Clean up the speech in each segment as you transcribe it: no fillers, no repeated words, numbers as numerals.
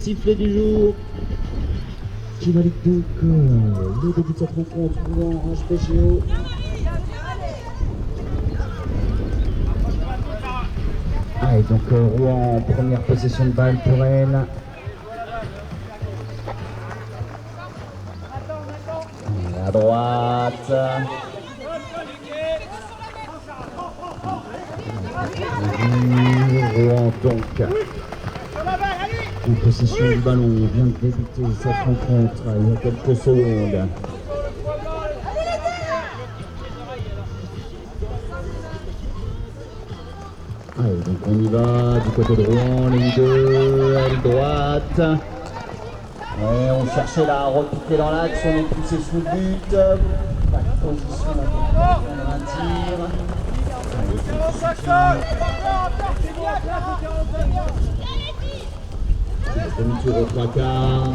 Sifflet du jour qui valide donc le début de cette rencontre Rouen HBGO. Allez, donc Rouen en première possession de balle pour elle. À droite. Rouen donc en possession du ballon. On vient de débuter cette rencontre il y a quelques secondes. Allez, donc on y va du côté de Rouen, ligne 2, aile droite. Ouais, on cherchait là à repiquer dans l'axe, on est poussé sous le but. Pas de position, on a un tir. Demi-tour au 3 quarts,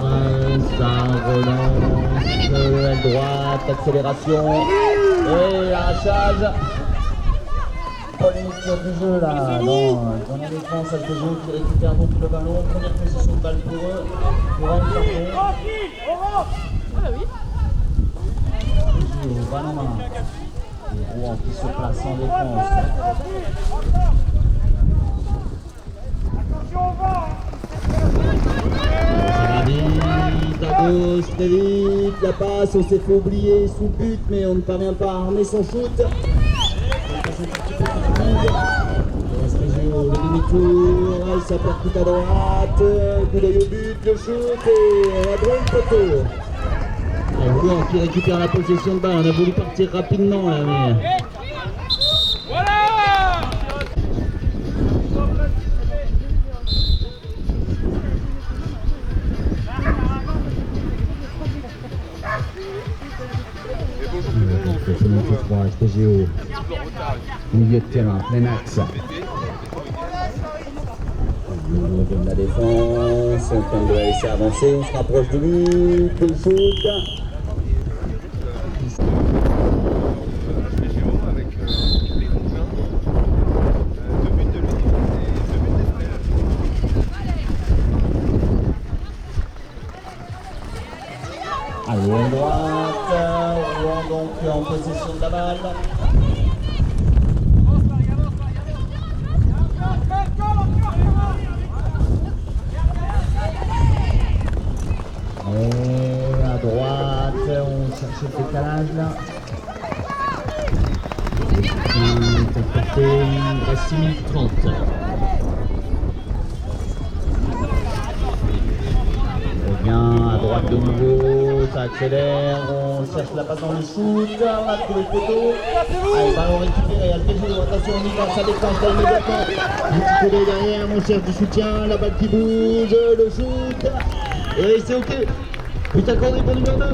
ça relance, aile droite, accélération et arrachage. Polémique du jeu là, non, dans la défense, HBGO qui récupère donc le ballon, première position de balle pour eux, pour elle, HBGO, ballon en main, et Rouen qui se place en défense. Ça va vite, à gauche, très vite, la passe, on s'est fait oublier sous le but, mais on ne parvient pas à armer son shoot. HBGO, le demi-tour, ça percute à droite, coup d'œil au but, le shoot et à droite poteau. Rouen qui récupère la possession de balle, on a voulu partir rapidement là, mais... HBGO, milieu de terrain, plein axe. On donne la défense, on tente de la laisser avancer, on se rapproche de lui, le shoot. Allez, à droite, Rouen donc en possession de la balle. Et à droite, on cherche le décalage là. Il reste 6 minutes 30. Bien à droite de nouveau, ça accélère, on cherche la passe dans le shoot, on a trouvé le poteau. Allez, ballon récupéré, HBGO, attention, on y va, ça déclenche là immédiatement. Un petit coup d'œil derrière, on cherche du soutien, la balle qui bouge, le shoot. Et c'est ok. But accordé pour numéro 2.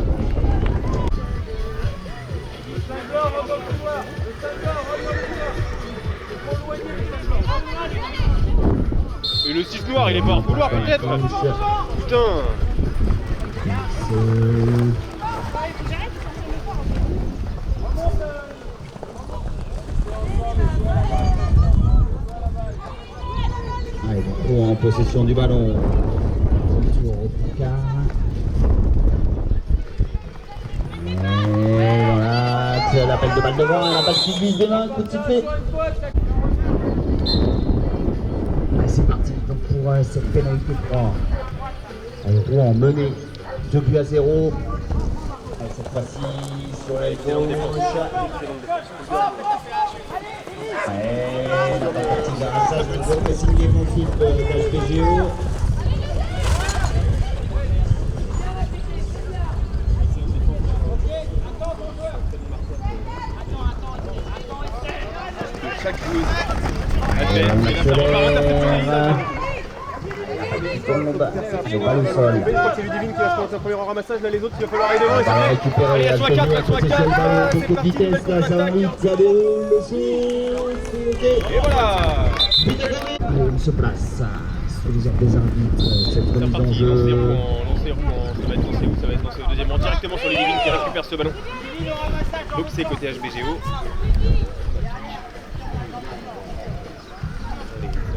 Et le 6 noir, il est pas en couloir peut-être. Putain. Allez, donc Rouen en possession du ballon. Tour au quart. Et voilà, c'est l'appel de balle devant, la balle qui glisse des mains, coup de sifflet. Allez, c'est parti donc pour cette pénalité de Rouen. Allez, Rouen mené 2-0. Allez, cette fois-ci sur l'aile gauche. Et la partie d'arrachage, le goal est signé mon type d'HBGO. Chaque joueuse. On accélère. J'ai pas le sol. Je crois que c'est Ludivine qui va se commencer en premier en ramassage, là les autres il va falloir aller devant et Ça va récupérer, elle soit 4, soit 4, beaucoup de vitesse là, ça va vite, ça déroule, le shoot, et voilà. Allez, on se place sous les ordres des arbitres, cette C'est remise en parti, jeu. lancé roue, ça va être lancé où ça va être lancé au deuxième rang, directement sur Ludivine qui récupère ce ballon. Donc c'est côté HBGO. Ça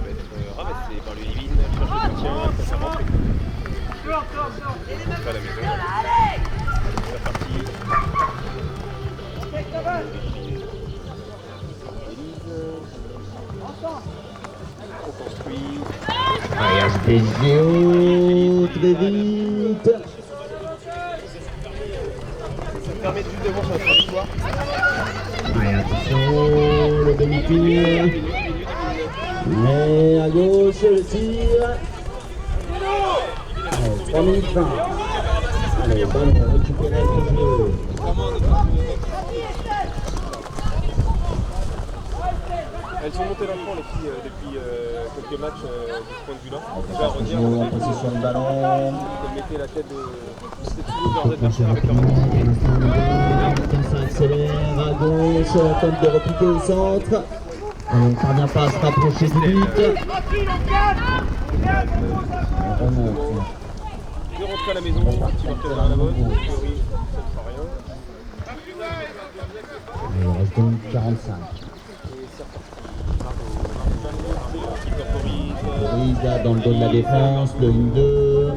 va être ramassé par Ludivine, cherche le soutien, ça va rentrer. Pas à la maison. C'est parti. On construit. Allez, SBGO, très vite. Ça permet de juste devant sur la victoire. Allez, attention, le demi-tir. Mais à gauche, le tir. Allez, 3 minutes 20. Allez, ballon récupéré avec le jeu. Elles sont montées d'un cran les filles depuis quelques matchs de ce point de vue-là. On va redire Toujours en possession de ballon. qu'elles mettaient la tête de leurs Pencher adversaires avec leur rapidement, main. pour l'instant, ça accélère à gauche, tente de repiquer au centre. On ne parvient pas à se rapprocher du but. On remonte. De rentrer à la maison, petit marquage à la botte, a priori ça ne fera rien. Il reste 2 minutes 45. Risa dans le dos de la défense, le 1-2.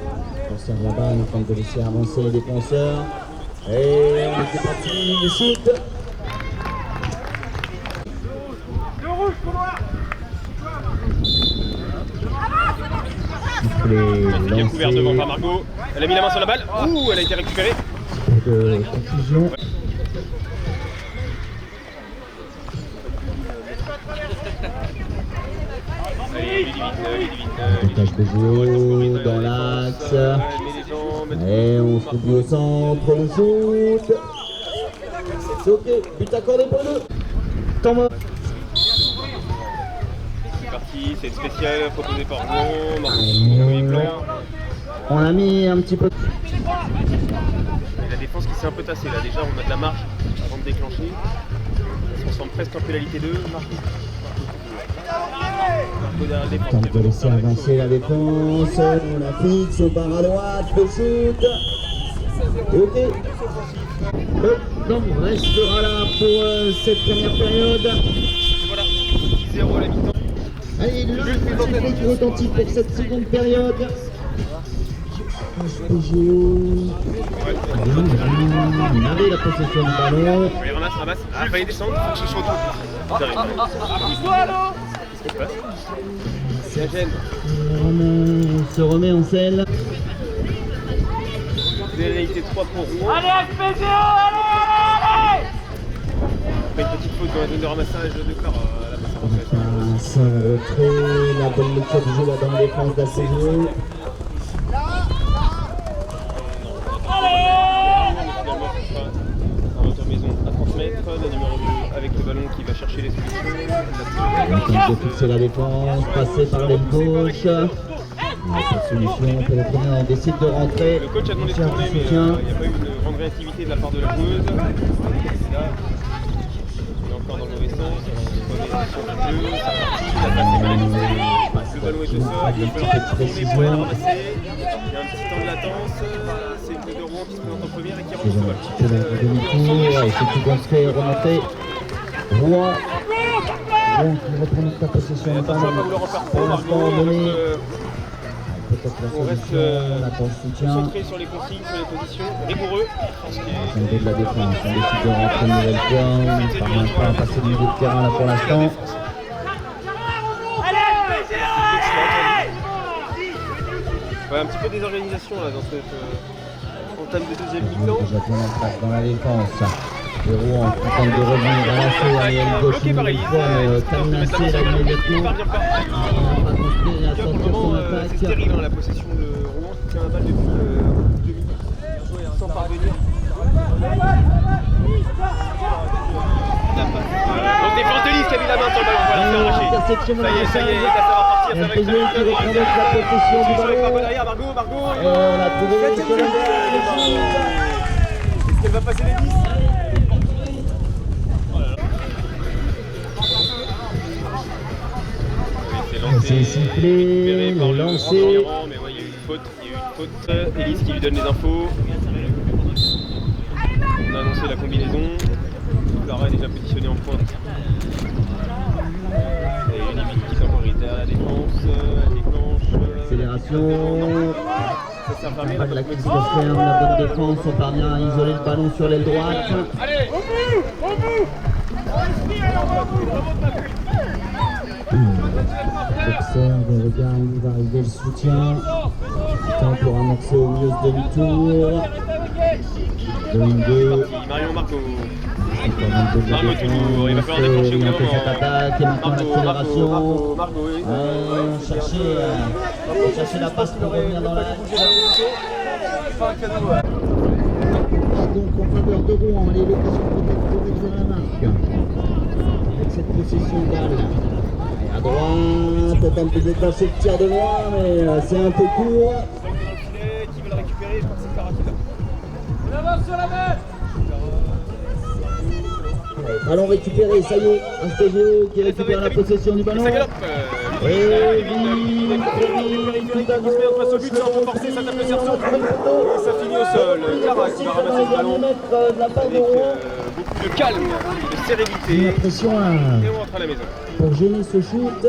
Conserve la balle, on tente de laisser avancer les défenseurs. Et on était parti, le shoot. C'est bien couvert devant par Margot. Elle a mis la main sur la balle. Ouh, elle a été récupérée. De confusion. Allez, vite. Tâche de jouer dans l'axe. Et on se trouve au centre, le shoot. C'est ok, but accordé pour nous. Temps mort. C'est parti, c'est une spéciale proposée par Rouen. Margot, plan. On a mis un petit peu. Et la défense qui s'est un peu tassée là. Déjà, on a de la marge avant de déclencher. Ça se transforme presque en pénalité 2. Margot derrière la défense. Tente de laisser avancer la défense. On la fixe, on part à droite, le shoot. Ok. Le temps restera là pour cette première période. Voilà, 10-0 à la mi-temps. Allez, le sifflet qui retentit pour cette seconde période. SPGO. On avait la possession du ballon. Allez, ramasse. Ah, il fallait descendre, il faut que ce soit tout. Pousse-toi, allô. Qu'est-ce qui se passe? C'est la gêne. On se remet en selle. Pénalité 3 pour Rouen. Allez, SPGO, allez. Après une petite faute dans la zone de ramassage de corps à la passe avancée. Passe, retrait, la bonne lecture du jeu là dans la défense d'ACGO. Un retour maison à 30 mètres, la numéro 2 avec le ballon qui va chercher les solutions. On tente de fixer la défense, passer par l'aile gauche. Pas de solution, pour le premier on décide de rentrer. Le coach a demandé de Cherche tourner, du mais il soutien. n'y a pas eu une grande réactivité de la part de la joueuse. Et là, on est encore dans le mauvais sens. On est sur le jeu, ça partit, la passe est pénalisée. Le ballon est au sol, il va falloir tourner pour la ramasser. Il y a un petit temps de latence. C'est une de Rouen qui se présente en première et qui C'est rentre un au petit peu dans le demi-tour, et c'est tout construit, remonté. Rouen qui reprend la possession du attention à ne pas ballon. vouloir en faire Pour trop, l'instant, Margot. mené. Peut-être la On reste solution, on attend le soutien. concentré sur les consignes, sur les positions, rigoureux. Au niveau de la défense, on décide de rentrer une nouvelle fois. On ne parvient pas à passer du milieu de terrain là pour l'instant. Ouais, un petit peu de désorganisation là dans cette entame de deuxième mi-temps. Déjà bien en place dans la défense. Et Rouen qui tente de revenir à l'assaut à l'aile gauche Bloqué une par nouvelle Elise. fois, mais Kamnassé là immédiatement. Il parvient pas. On va pas construire et à Pour le sortir son moment, c'est attaque. stérile hein, la possession de Rouen qui tient la balle depuis 2 minutes sans parvenir. Donc défense de Lise qui a mis la main sur le ballon, voilà, c'est arraché. Intersection Ça y est, ça y est, là ça va partir, ça va être SPGO qui reprend donc la possession du ballon. derrière, Margot. Et on a trouvé le Est-ce qu'elle va passer les 10? C'est sifflé, le lancer. Mais ouais, il y a eu une faute. Elise qui lui donne les infos. On a annoncé la combinaison. Clara est déjà positionnée en pointe. Et une limite qui est encore derrière la défense. Elle déclenche. Accélération. Ça s'est fermé, Pas de la qui se ferme, la bonne défense, on parvient à isoler le ballon sur l'aile droite. Allez, au but. Observe, regarde où va arriver le soutien. Temps pour amorcer au mieux ce demi-tour. 2-2. Marion Marco. Marco toujours, il va falloir déclencher au bout d'un moment. cette attaque et maintenant l'accélération. Marco, oui. Chercher la passe pour revenir dans l'axe. Donc en faveur de Rouen, les l'occasion peut-être de mettre la marque. Avec cette possession de balle. Et à droite, on tente de déclencher le tir de loin, mais c'est un peu court. Qui veut le récupérer, je crois que c'est Clara qui l'a. On avance sur la balle. Ballon récupéré, ça y est, un SPGO qui récupère la possession du ballon. Ça galope. Et vite, tout à gauche, face au but sans renforcer, ça tape le cerceau. Et ça finit au sol. Clara qui va ramasser le ballon avec beaucoup de calme, de sérénité. La pression là, Et on rentre à la maison. pour gêner ce shoot.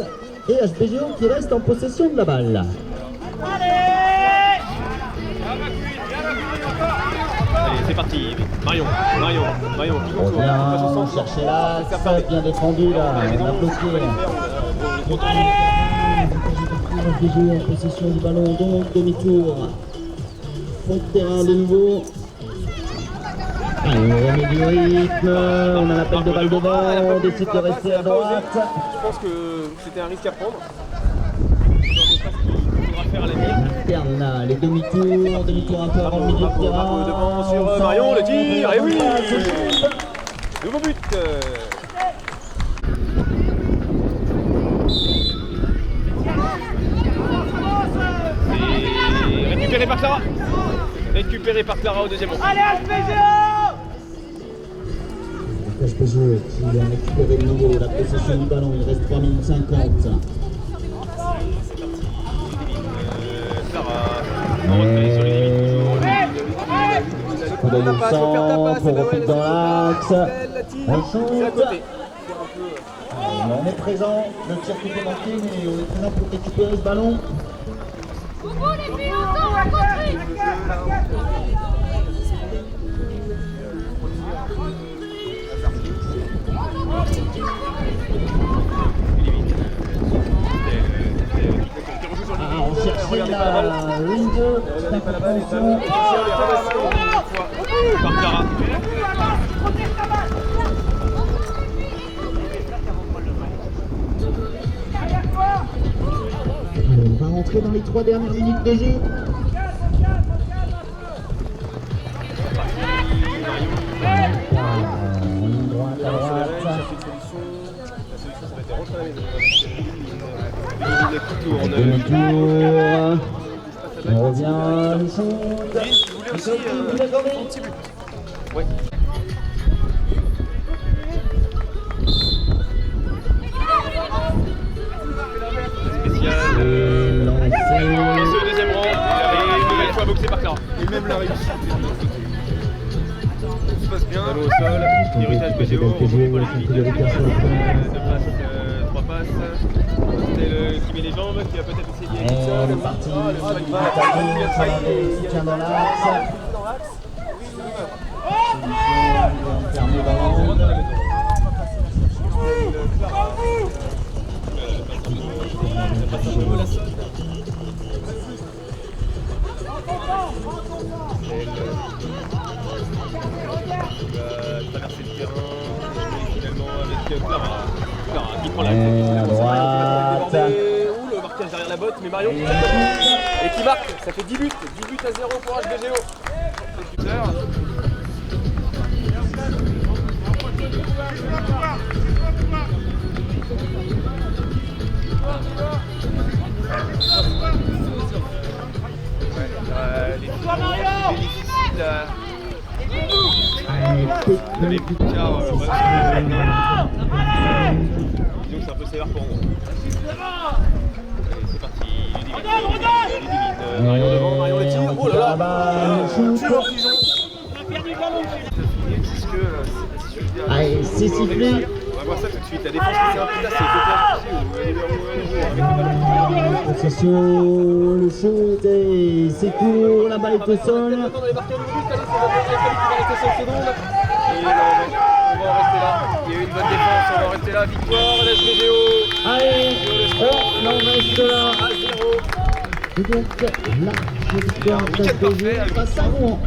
Et SPGO qui reste en possession de la balle. Allez, c'est parti. Marion qui On contourne. Passe au vient centre. chercher l'axe, bien défendu là, on a bloqué. SPGO en possession du ballon, donc demi-tour. Fond de terrain de nouveau. Allez, on remet du rythme, on a l'appel de balle devant, on décide de rester à droite. Je pense que c'était un risque à prendre. Je ne sais pas ce qu'il faudra faire à l'avenir. Alterne là, les demi-tours un peu avant le milieu de terrain. Marco devant sur Marion, le tir, et oui, nouveau but. Et récupéré par Clara. Récupéré par Clara au deuxième rang. Allez, SPGO. SPGO qui va récupérer de nouveau la possession du ballon, il reste 3 minutes 50. Clara, on retraite sur les limites toujours. Coup d'œil au centre, on repique dans l'axe, on C'est à shoot. côté. On est présent, le tir qui est manqué, mais on est présent pour récupérer ce ballon. Au bout les filles, on sort, on construit. Ah, on cherchait la ligne 2, petite intervention. Par Clara. On va rentrer dans les 3 dernières minutes de jeu. En ligne droite à droite. La solution, ça va être rentrer à la maison. Demi-tour. On revient, le shoot. Vous voulez aussi un petit but. Ouais. Spécial. Lancé. Lancé au deuxième rang. Et une nouvelle fois boxé par Clara. Et même la réussite. Tout se passe bien. Ballon au sol. Héritage PGO. On ne pas les limites. Deux passes, 3 passes. C'est le qui met les jambes, qui va peut-être essayer Et tout seul. on est parti. Il va attaquer. Soutien dans l'axe. Fermé dans l'angle. Traverser le terrain et finalement avec Clara. Clara qui prend la Et à droite. Ouh, le marquage derrière la botte, mais Marion et qui marque, ça fait 10 buts à 0 pour HBGO. Les buts de quart, disons que c'est un peu sévère pour moi. Allez, c'est parti. Ludivine. Marion devant, Marion le tire. Oh là là. Tueur pigeon. Puisque Allez, c'est sifflé. voit ça tout de suite. La défense qui s'est un peu tassée. Attention, le shoot et c'est court, la balle est au sol. Attends, les marqueurs de but, allez, ça va arrêter 5 secondes. Et on va en rester là. Il y a eu une bonne défense, on va en rester là. Victoire, la SBGO. Allez, on en reste là. À 0. Et donc, la victoire de la face à Rouen.